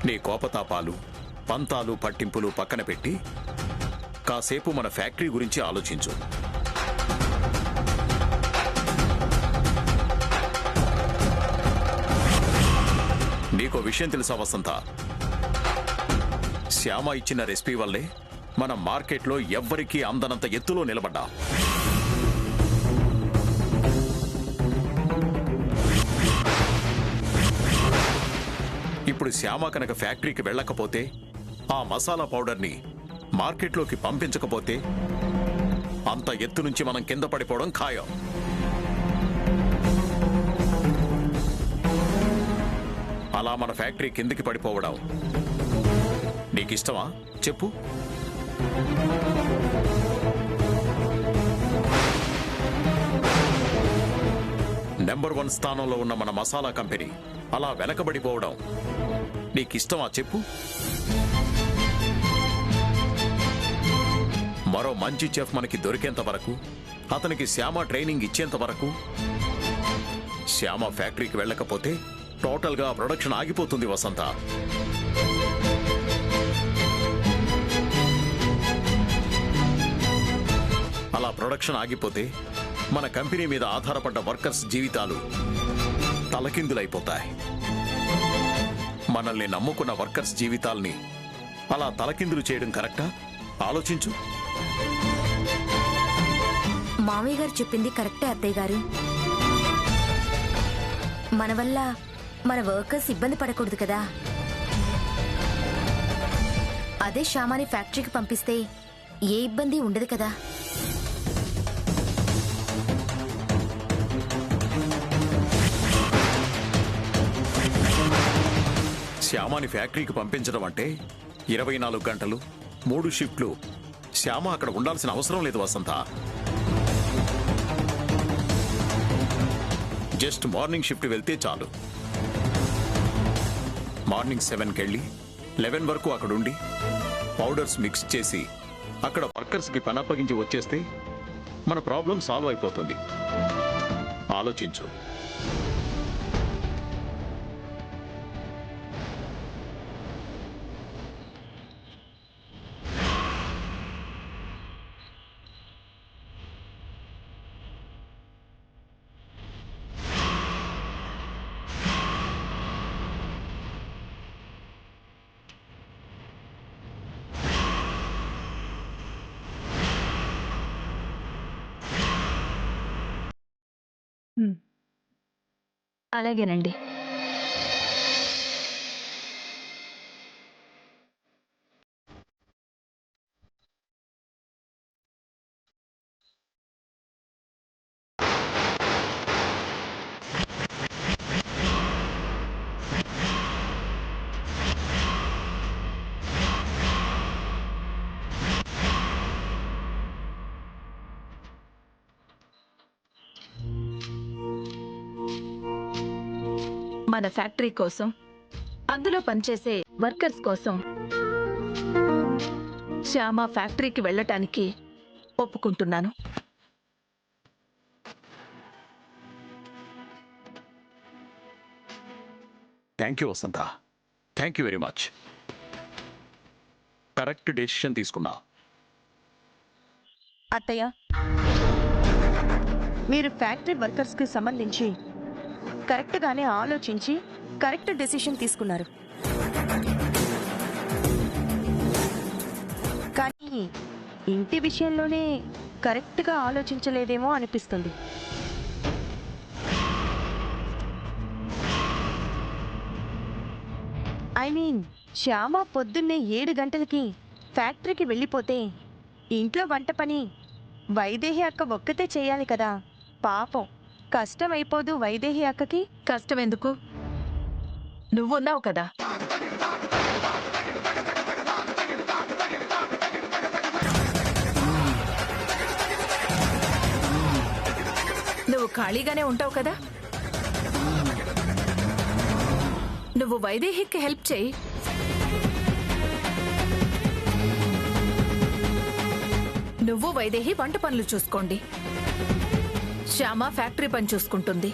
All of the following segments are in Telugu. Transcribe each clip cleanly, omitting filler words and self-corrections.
నీ కోపతాపాలు, పంతాలు, పట్టింపులు పక్కన పెట్టి కాసేపు మన ఫ్యాక్టరీ గురించి ఆలోచించు. నీకో విషయం తెలుసా వసంత? శ్యామ ఇచ్చిన రెసిపీ వల్లే మన మార్కెట్లో ఎవ్వరికీ అందనంత ఎత్తులో నిలబడ్డా. ఇప్పుడు శ్యామ కనుక ఫ్యాక్టరీకి వెళ్ళకపోతే, ఆ మసాలా పౌడర్ని మార్కెట్లోకి పంపించకపోతే అంత ఎత్తు నుంచి మనం కింద పడిపోవడం ఖాయం. అలా మన ఫ్యాక్టరీ కిందికి పడిపోవడం నీకిష్టమా చెప్పు? నెంబర్ 1 స్థానంలో ఉన్న మన మసాలా కంపెనీ అలా వెనకబడిపోవడం నీకిష్టమా చెప్పు? మరో మంచి చెఫ్ మనకి దొరికేంత వరకు, అతనికి శ్యామ ట్రైనింగ్ ఇచ్చేంత వరకు, శ్యామ ఫ్యాక్టరీకి వెళ్ళకపోతే టోటల్గా ప్రొడక్షన్ ఆగిపోతుంది వసంత. అలా ప్రొడక్షన్ ఆగిపోతే మన కంపెనీ మీద ఆధారపడ్డ వర్కర్స్ జీవితాలు తలకిందులైపోతాయి. మనల్ని నమ్ముకున్న వర్కర్స్ జీవితాల్ని అలా తలకిందులు చేయడం కరెక్టా? ఆలోచించు. మామయ్య గారు చెప్పింది కరెక్టే అత్తయ్య గారు. మన వల్ల మన వర్కర్స్ ఇబ్బంది పడకూడదు కదా. అదే శ్యామాని ఫ్యాక్టరీకి పంపిస్తే ఏ ఇబ్బంది ఉండదు కదా. శ్యామాని ఫ్యాక్టరీకి పంపించడం అంటే 24 గంటలు 3 షిఫ్ట్లు శ్యామ అక్కడ ఉండాల్సిన అవసరం లేదు వసంత. జస్ట్ మార్నింగ్ షిఫ్ట్ వెళ్తే చాలు. మార్నింగ్ 7కి వెళ్ళి 11 వరకు అక్కడుండి పౌడర్స్ మిక్స్ చేసి అక్కడ వర్కర్స్కి పని అప్పగించి వచ్చేస్తే మన ప్రాబ్లం సాల్వ్ అయిపోతుంది. ఆలోచించు. అలాగేనండి. మన ఫ్యాక్టరీ కోసం, అందులో పనిచేసే వర్కర్స్ కోసం శ్యామ ఫ్యాక్టరీకి వెళ్ళటానికి ఒప్పుకుంటున్నాను. Thank you Vasanta. Thank you very much. Correct decision తీసుకున్నా. అత్తయ్య, మీరు ఫ్యాక్టరీ వర్కర్స్కి సంబంధించి కరెక్ట్గానే ఆలోచించి కరెక్ట్ డెసిషన్ తీసుకున్నారు. కానీ ఇంటి విషయంలోనే కరెక్ట్గా ఆలోచించలేదేమో అనిపిస్తుంది. శ్యామ పొద్దున్నే 7 గంటలకి ఫ్యాక్టరీకి వెళ్ళిపోతే ఇంట్లో వంట పని వైదేహి అక్క ఒక్కతే చేయాలి కదా. పాపం కష్టం అయిపోదు వైదేహి అక్కకి? కష్టం ఎందుకు, నువ్వున్నావు కదా. నువ్వు ఖాళీగానే ఉంటావు కదా. నువ్వు వైదేహికి హెల్ప్ చేయి. నువ్వు వైదేహి వంట పనులు చూసుకోండి. శ్యామ ఫ్యాక్టరీ పని చూసుకుంటుంది.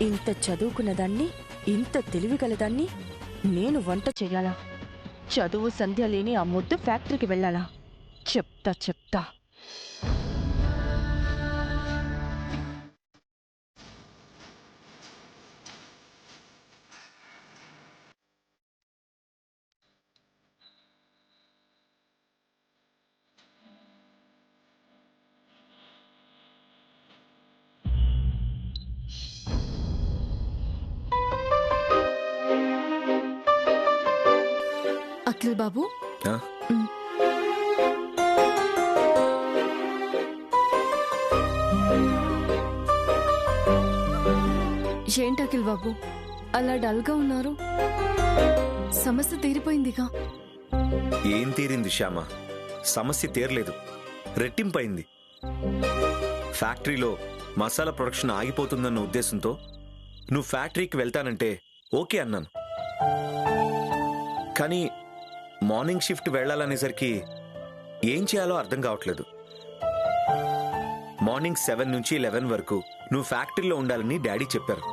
ఇంత చదువుకున్నదాన్ని, ఇంత తెలివిగలదాన్ని నేను వంట చెయ్యాలా? చదువు సంధ్య లేని ఆ ముద్దు ఫ్యాక్టరీకి వెళ్ళాలా? చెప్తా. అఖిల్ బాబు, ఆ? ఏంటి అఖిల్ బాబు అలా డల్గా ఉన్నారు? సమస్య తీరిపోయిందిగా? ఏం తీరింది శ్యామ? సమస్య తీరలేదు, రెట్టింపైంది. ఫ్యాక్టరీలో మసాలా ప్రొడక్షన్ ఆగిపోతుందన్న ఉద్దేశంతో నువ్వు ఫ్యాక్టరీకి వెళ్తానంటే ఓకే అన్నాను. కానీ మార్నింగ్ షిఫ్ట్ వెళ్ళాలనేసరికి ఏం చేయాలో అర్థం కావట్లేదు. మార్నింగ్ 7 నుంచి 11 వరకు నువ్వు ఫ్యాక్టరీలో ఉండాలని డాడీ చెప్పారు.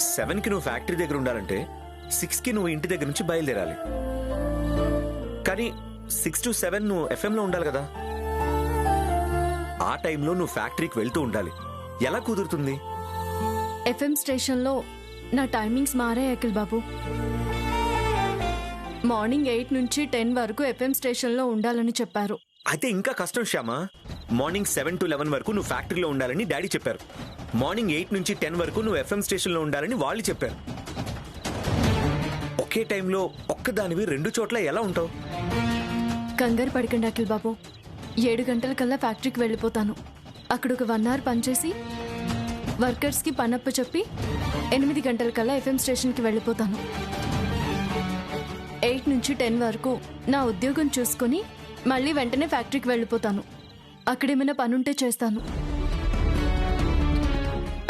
7కి నువ్వు ఫ్యాక్టరీ దగ్గర ఉండాలంటే 6కి నువ్వు ఇంటి దగ్గర నుంచి బయలుదేరాలి. కానీ 6 to 7 నువ్వు ఎఫ్ఎంలో ఉండాలి కదా. ఆ టైంలో నువ్వు ఫ్యాక్టరీకి వెళ్తూ ఉండాలి. ఎలా కుదురుతుంది? ఎఫ్ఎం స్టేషన్లో నా టైమింగ్స్ మారాయి అఖిల్ బాబు. మార్నింగ్ 8 నుంచి 10 వరకు ఎఫ్ఎం స్టేషన్లో ఉండాలని చెప్పారు. అయితే ఇంకా కష్టం శ్యామ. మార్నింగ్ 7 to 11 వరకు నువ్వు ఫ్యాక్టరీలో ఉండాలని డాడీ చెప్పారు. మార్నింగ్ 8 నుంచి 10 వరకు నువ్వు ఎఫ్ఎం స్టేషన్లో ఉండాలని వాళ్ళు చెప్పారు. ఒకే టైంలో ఒక్కదానివి 2 చోట్ల ఎలా ఉంటావు? కంగారు పడకండి అఖిల్ బాబు. 7 గంటలకల్లా ఫ్యాక్టరీకి వెళ్ళిపోతాను. అక్కడ ఒక 1 hour పనిచేసి వర్కర్స్కి పనప్ప చెప్పి 8 గంటలకల్లా ఎఫ్ఎం స్టేషన్కి వెళ్ళిపోతాను. 8 నుంచి 10 వరకు నా ఉద్యోగం చూసుకొని మళ్ళీ వెంటనే ఫ్యాక్టరీకి వెళ్ళిపోతాను. అక్కడేమైనా పనుంటే చేస్తాను.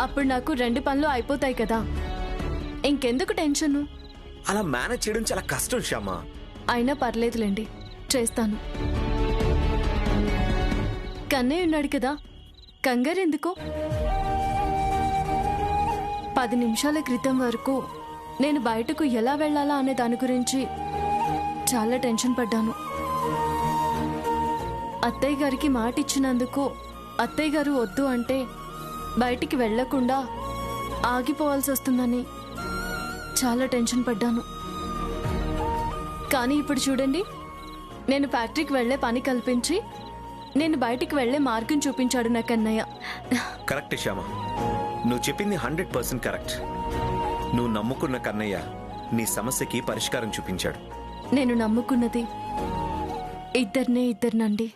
అప్పుడు నాకు 2 పనులు అయిపోతాయి కదా. ఇంకెందుకు టెన్షను? అలా మేనేజ్ చేయడం చాలా కష్టం శ్యామ. అయినా పర్లేదులేండి, చేస్తాను. కన్నయ్య ఉన్నాడు కదా, కంగారు ఎందుకు? 10 నిమిషాల క్రితం వరకు నేను బయటకు ఎలా వెళ్ళాలా అనే దాని గురించి చాలా టెన్షన్ పడ్డాను. అత్తయ్య గారికి మాట ఇచ్చినందుకు అత్తయ్య గారు వద్దు అంటే బయటికి వెళ్లకుండా ఆగిపోవాల్సి వస్తుందని చాలా టెన్షన్ పడ్డాను. కానీ ఇప్పుడు చూడండి, నేను ఫ్యాక్టరీకి వెళ్లే పని కల్పించి నేను బయటికి వెళ్లే మార్గం చూపించాడు నా కన్నయ్య. కరెక్ట్ శ్యామ, నువ్వు చెప్పింది 100% కరెక్ట్. నువ్వు నమ్ముకున్న కన్నయ్య నీ సమస్యకి పరిష్కారం చూపించాడు. నేను నమ్ముకున్నది ఇద్దరినండి.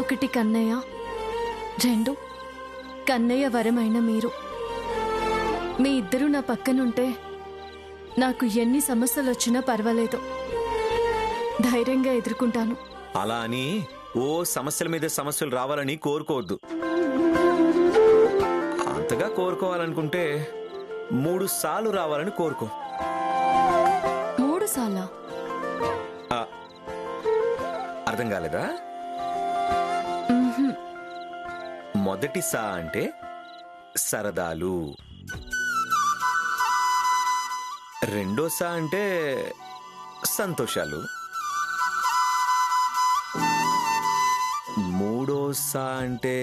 1 కన్నయ్య, 2 కన్నయ్య వరమైన మీరు. మీ ఇద్దరు నా పక్కనుంటే నాకు ఎన్ని సమస్యలు వచ్చినా పర్వాలేదు, ధైర్యంగా ఎదుర్కొంటాను. అలా అని ఓ సమస్యల మీద సమస్యలు రావాలని కోరుకోవద్దు. అంతగా కోరుకోవాలనుకుంటే 3 సార్లు రావాలని కోరుకో. 3 సార్లా? అర్థం కాలేదా? మొదటి సా అంటే సరదాలు, రెండో సా అంటే సంతోషాలు, మూడో సా అంటే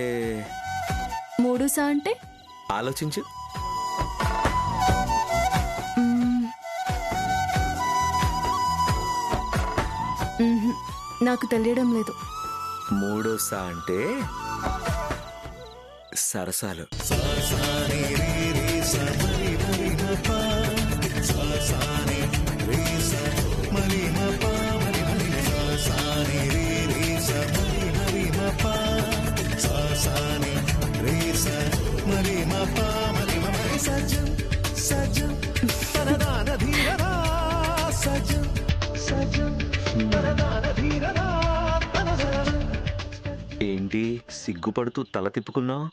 3 సా అంటే ఆలోచించు. నాకు తెలియడం లేదు. మూడో సా అంటే సరసాలు. ఏంటి సిగ్గుపడుతూ తల తిప్పుకున్నావు?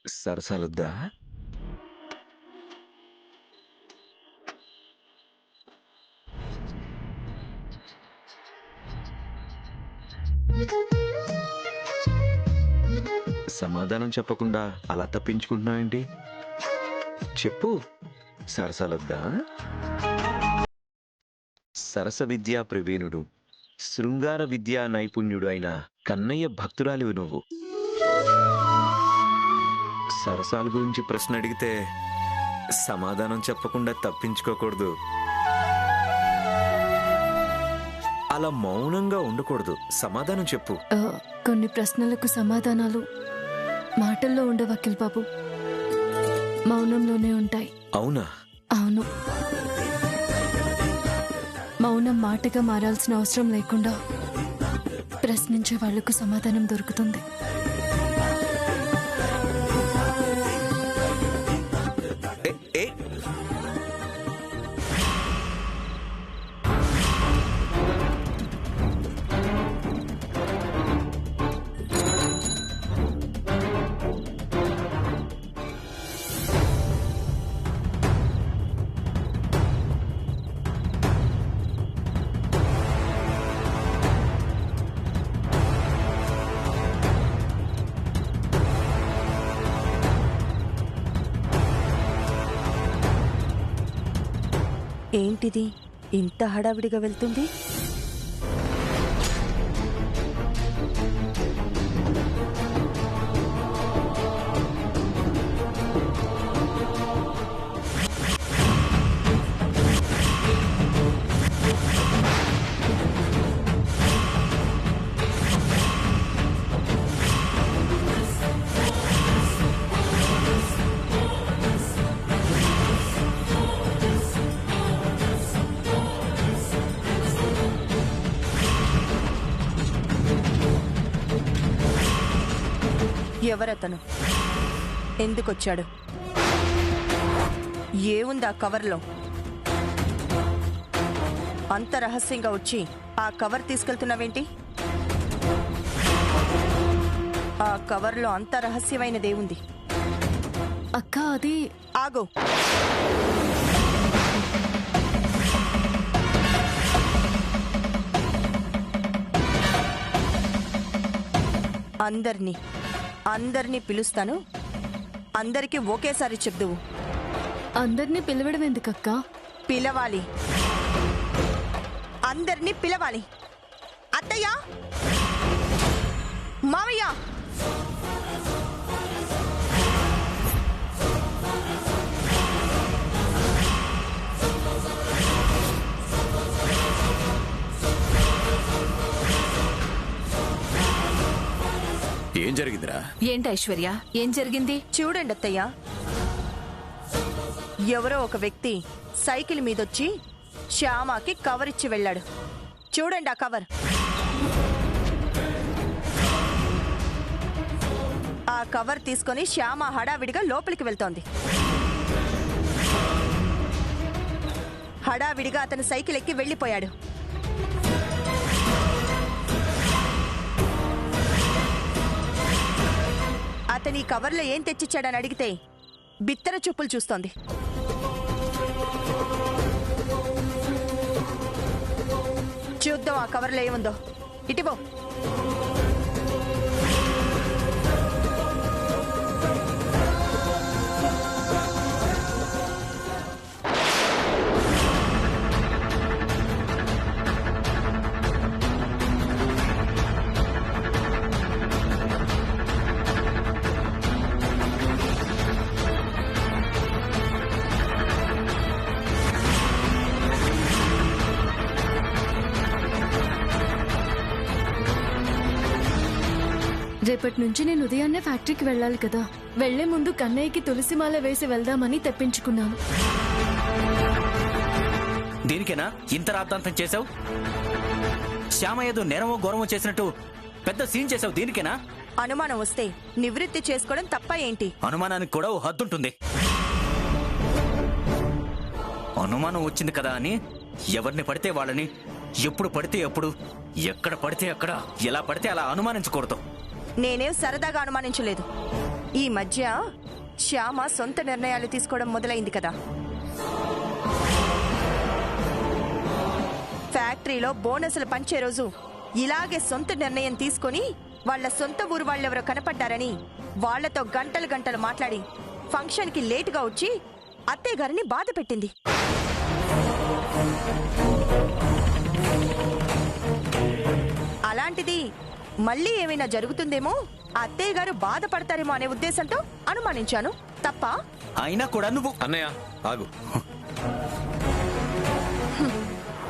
సరసాలొద్దా? సమాధానం చెప్పకుండా అలా తప్పించుకుంటున్నావేంటి? చెప్పు, సరసాలొద్దా? సరస విద్యా ప్రవీణుడు, శృంగార విద్యా నైపుణ్యుడు అయిన కన్నయ్య భక్తురాలివి నువ్వు. సరసాల గురించి ప్రశ్న అడిగితే సమాధానం చెప్పకుండా తప్పించుకోకూడదు. అలా మౌనంగా ఉండకూడదు, సమాధానం చెప్పు. కొన్ని ప్రశ్నలకు సమాధానాలు మాటల్లో ఉండవు అఖిల్ బాబు, మౌనంలోనే ఉంటాయి. అవునా? అవును. మౌనం మాటగా మారాల్సిన అవసరం లేకుండా ప్రశ్నించే వాళ్లకు సమాధానం దొరుకుతుంది. ఏ, ఏ, ఏంటిది ఇంత హడావిడిగా వెళ్తుంది? ఎవరతను? ఎందుకొచ్చాడు? ఏముంది ఆ కవర్లో? అంత రహస్యంగా వచ్చి ఆ కవర్ తీసుకెళ్తున్నావేంటి? ఆ కవర్లో అంత రహస్యమైనదేముంది? అక్క అది ఆగు. అందరినీ పిలుస్తాను, అందరికీ ఒకేసారి చెప్దువు. అందరినీ పిలవడం ఎందుకక్క? పిలవాలి, అందరినీ పిలవాలి. అత్తయ్య, మావయ్య, ఏం జరిగిందిరా? ఏంటి ఐశ్వర్య, ఏం జరిగింది? చూడండి అత్తయ్య, ఎవరో ఒక వ్యక్తి సైకిల్ మీదొచ్చి శ్యామకి కవర్ ఇచ్చి వెళ్ళాడు. చూడండి ఆ కవర్. ఆ కవర్ తీసుకొని శ్యామ హడావిడిగా లోపలికి వెళ్తోంది. హడావిడిగా అతను సైకిల్ ఎక్కి వెళ్ళిపోయాడు. అతని కవర్లో ఏం తెచ్చిచ్చాడని అడిగితే బిత్తర చూపులు చూస్తోంది. చూద్దాం ఆ కవర్లో ఏముందో. ఇటివో. రేపటి నుంచి నేను ఉదయాన్నే ఫ్యాక్టరీకి వెళ్ళాలి కదా. వెళ్లే ముందు కన్నయ్యకి తులసిమాల వేసి వెళ్దామని తెప్పించుకున్నాను. దీనికేనా ఇంత రాద్ధాంతం చేశావు? శ్యామ ఏదో నేరమో ఘోరమో చేసినట్టు పెద్ద సీన్ చేశావు. దీనికేనా? అనుమానం వస్తే నివృత్తి చేసుకోవడం తప్ప ఏంటి? అనుమానానికి కూడా ఓ హద్దుంటుంది. అనుమానం వచ్చింది కదా అని ఎవరిని పడితే వాళ్ళని, ఎప్పుడు పడితే ఎప్పుడు, ఎక్కడ పడితే అక్కడ, ఎలా పడితే అలా అనుమానించకూడదు. నేనేం సరదాగా అనుమానించలేదు. ఈ మధ్య శ్యామ సొంత నిర్ణయాలు తీసుకోవడం మొదలైంది కదా. ఫ్యాక్టరీలో బోనసులు పంచే రోజు ఇలాగే సొంత నిర్ణయం తీసుకొని వాళ్ళ సొంత ఊరు వాళ్ళెవరో కనపడ్డారని వాళ్లతో గంటలు గంటలు మాట్లాడి ఫంక్షన్కి లేటుగా వచ్చి అత్తయ్య గారిని బాధ పెట్టింది. అలాంటిది మళ్ళీ ఏమైనా జరుగుతుందేమో, అత్తయ్య గారు బాధపడతారేమో అనే ఉద్దేశంతో అనుమానించాను. తప్ప? అయినా కూడా నువ్వు అన్నయ్య ఆగు.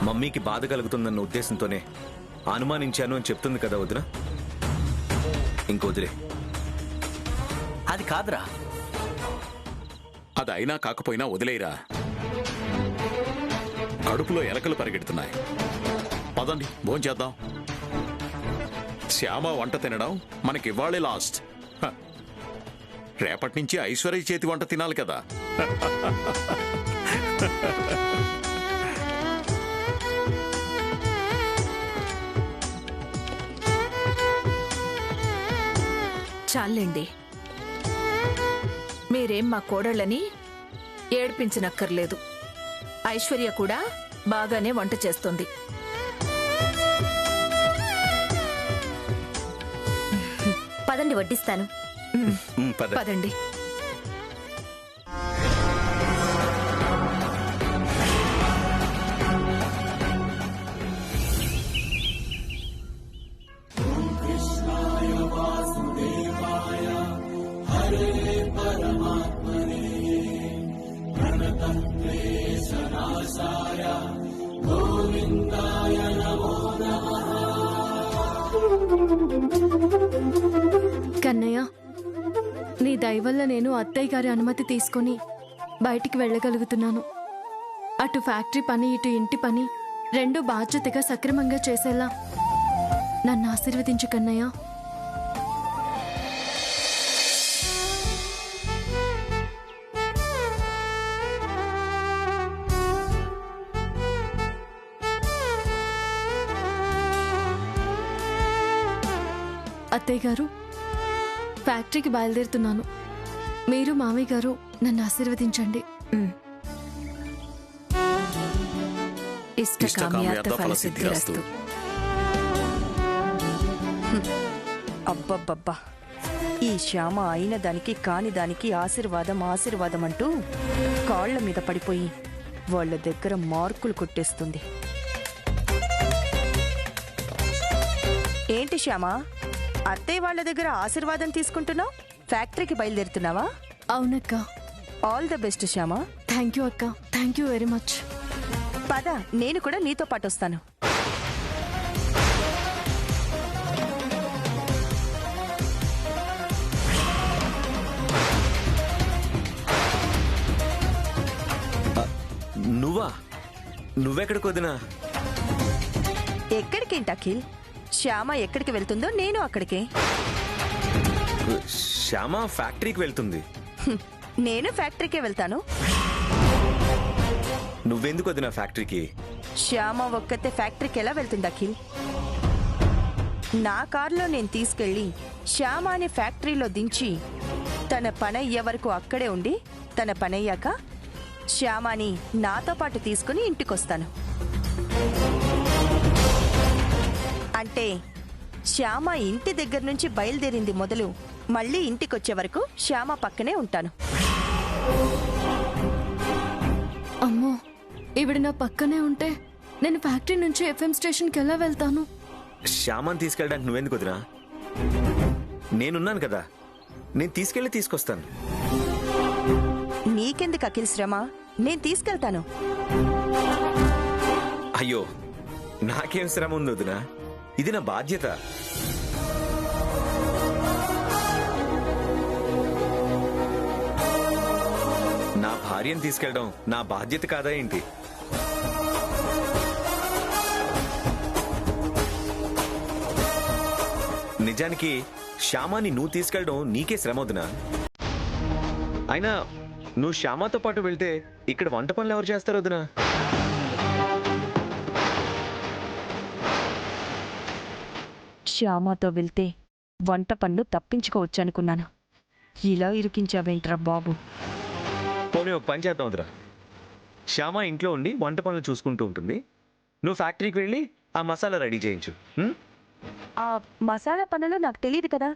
మమ్మీకి బాధ కలుగుతుందన్న ఉద్దేశంతోనే అనుమానించాను అని చెప్తుంది కదా వదిన. ఇంకొదిలే. అది కాదురా. అది అయినా కాకపోయినా వదిలేయరా. కడుపులో ఎలకలు పరిగెడుతున్నాయి. పదండి భోంచేద్దాం. శ్యామ వంట తినడం మనకి ఇవ్వాళే లాస్ట్. రేపటి నుంచి ఐశ్వర్య చేతి వంట తినాలి కదా. చాలండి, మీరేం మా కోడళ్ళని ఏడ్పించనక్కర్లేదు. ఐశ్వర్య కూడా బాగానే వంట చేస్తుంది. పదండి వడ్డిస్తాను. పద. పదండి. కన్నయ్య, నీ దయ వల్ల నేను అత్తయ్య గారి అనుమతి తీసుకొని బయటికి వెళ్ళగలుగుతున్నాను. అటు ఫ్యాక్టరీ పని, ఇటు ఇంటి పని రెండు బాధ్యతగా సక్రమంగా చేసేలా నన్ను ఆశీర్వదించు కన్నయ్య. అత్తయ్య గారు, ఫ్యాక్టరీకి బయలుదేరుతున్నాను. మీరు మామయ్య గారు నన్ను ఆశీర్వదించండి. ఇష్టకామ్యార్థ ఫలసిద్ధిరస్తు. అబ్బబ్బబ్బా, ఈ శ్యామ అయిన దానికి కాని దానికి ఆశీర్వాదం ఆశీర్వాదం అంటూ కాళ్ల మీద పడిపోయి వాళ్ళ దగ్గర మార్కులు కొట్టేస్తుంది. ఏంటి శ్యామ, అత్తయ్య వాళ్ళ దగ్గర ఆశీర్వాదం తీసుకుంటున్నావు? ఫ్యాక్టరీకి బయలుదేరుతున్నావా? అవునక్క. All the best Shyama. Thank you అక్క, థ్యాంక్ యూ వెరీ మచ్. పద, నేను కూడా నీతో పాటు వస్తాను. నువ్వా? నువ్వెక్కడికి వదినా? ఎక్కడికేంటి అఖిల్? శ్యామ ఎక్కడికి వెళ్తుందో నేను అక్కడికే. శ్యామ ఫ్యాక్టరీకి వెళ్తుంది. నేను ఫ్యాక్టరీకే వెళ్తాను. నువ్వెందుకు వదినా ఫ్యాక్టరీకి? శ్యామ ఒక్కతే ఫ్యాక్టరీకి ఎలా వెళ్తుంది అఖిల్? నా కారులో నేను తీసుకెళ్లి శ్యామాని ఫ్యాక్టరీలో దించి తన పనయ్యే వరకు అక్కడే ఉండి, తన పనయ్యాక శ్యామాని నాతో పాటు తీసుకుని ఇంటికొస్తాను. అంటే శ్యామ ఇంటి దగ్గర నుంచి బయలుదేరింది మొదలు మళ్ళీ ఇంటికొచ్చే వరకు శ్యామ పక్కనే ఉంటాను. అమ్మో, ఈవిడ నా పక్కనే ఉంటే నేను ఫ్యాక్టరీ నుంచి ఎఫ్ఎం స్టేషన్కి ఎలా వెళ్తాను? శ్యామని తీసుకెళ్ళడానికి నువ్వెందుకు వదినా? నేనున్నాను కదా, నేను తీసుకెళ్ళి తీసుకొస్తాను. నీకెందుకు అఖిల్ శ్రమ? నేను తీసుకెళ్తాను. అయ్యో, నాకేం శ్రమ ఉంది వదినా, ఇది నా బాధ్యత. నా భార్యను తీసుకెళ్ళడం నా బాధ్యత కాదా ఏంటి? నిజానికి శ్యామాని నువ్వు తీసుకెళ్ళడం నీకే శ్రమ వదినా. అయినా నువ్వు శ్యామాతో పాటు వెళ్తే ఇక్కడ వంట పనులు ఎవరు చేస్తారు వదినా? శ్యామతో వెళ్తే వంట పనులు తప్పించుకోవచ్చు అనుకున్నాను, ఇలా ఇరికించావేంట్రా బాబు? పోనీ ఒక పని చేద్దాం వద్దురా. శ్యామ ఇంట్లో ఉండి వంట పనులు చూసుకుంటూ ఉంటుంది, నువ్వు ఫ్యాక్టరీకి వెళ్ళి ఆ మసాలా రెడీ చేయించు. ఉం? ఆ మసాలా పనులు నాకు తెలియదు కదా.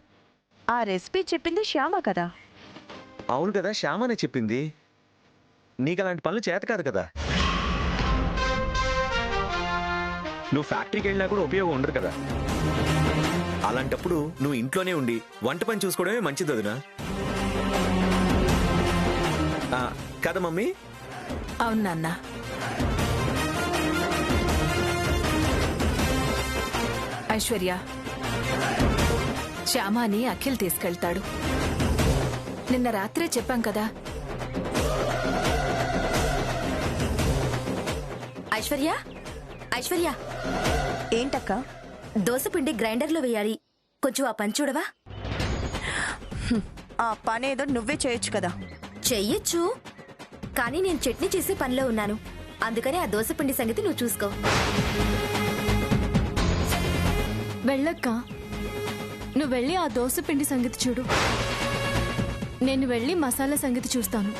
ఆ రెసిపీ చెప్పింది శ్యామ కదా. అవును కదా, శ్యామనే చెప్పింది. నీకు అలాంటి పనులు చేత కాదు కదా. నువ్వు ఫ్యాక్టరీకి వెళ్ళినా కూడా ఉపయోగం ఉండదు కదా. అలాంటప్పుడు నువ్వు ఇంట్లోనే ఉండి వంట పని చూసుకోవడమే మంచిది వదినా. కదా మమ్మీ? అవును నాన్న. ఐశ్వర్య, శ్యామాని అఖిల్ తీసుకెళ్తాడు. నిన్న రాత్రే చెప్పాం కదా. ఐశ్వర్య, ఐశ్వర్య, ఏంటక్క? దోసపిండి గ్రైండర్లో వేయాలి. కొంచెం ఆ పని చూడవా? ఆ పనేదో నువ్వే చేయొచ్చు కదా. చెయ్యొచ్చు, కానీ నేను చట్నీ చేసే పనిలో ఉన్నాను. అందుకని ఆ దోసపిండి సంగతి నువ్వు చూసుకో. వెళ్ళక్క, నువ్వు వెళ్ళి ఆ దోశ పిండి సంగతి చూడు. నేను వెళ్ళి మసాలా సంగతి చూస్తాను.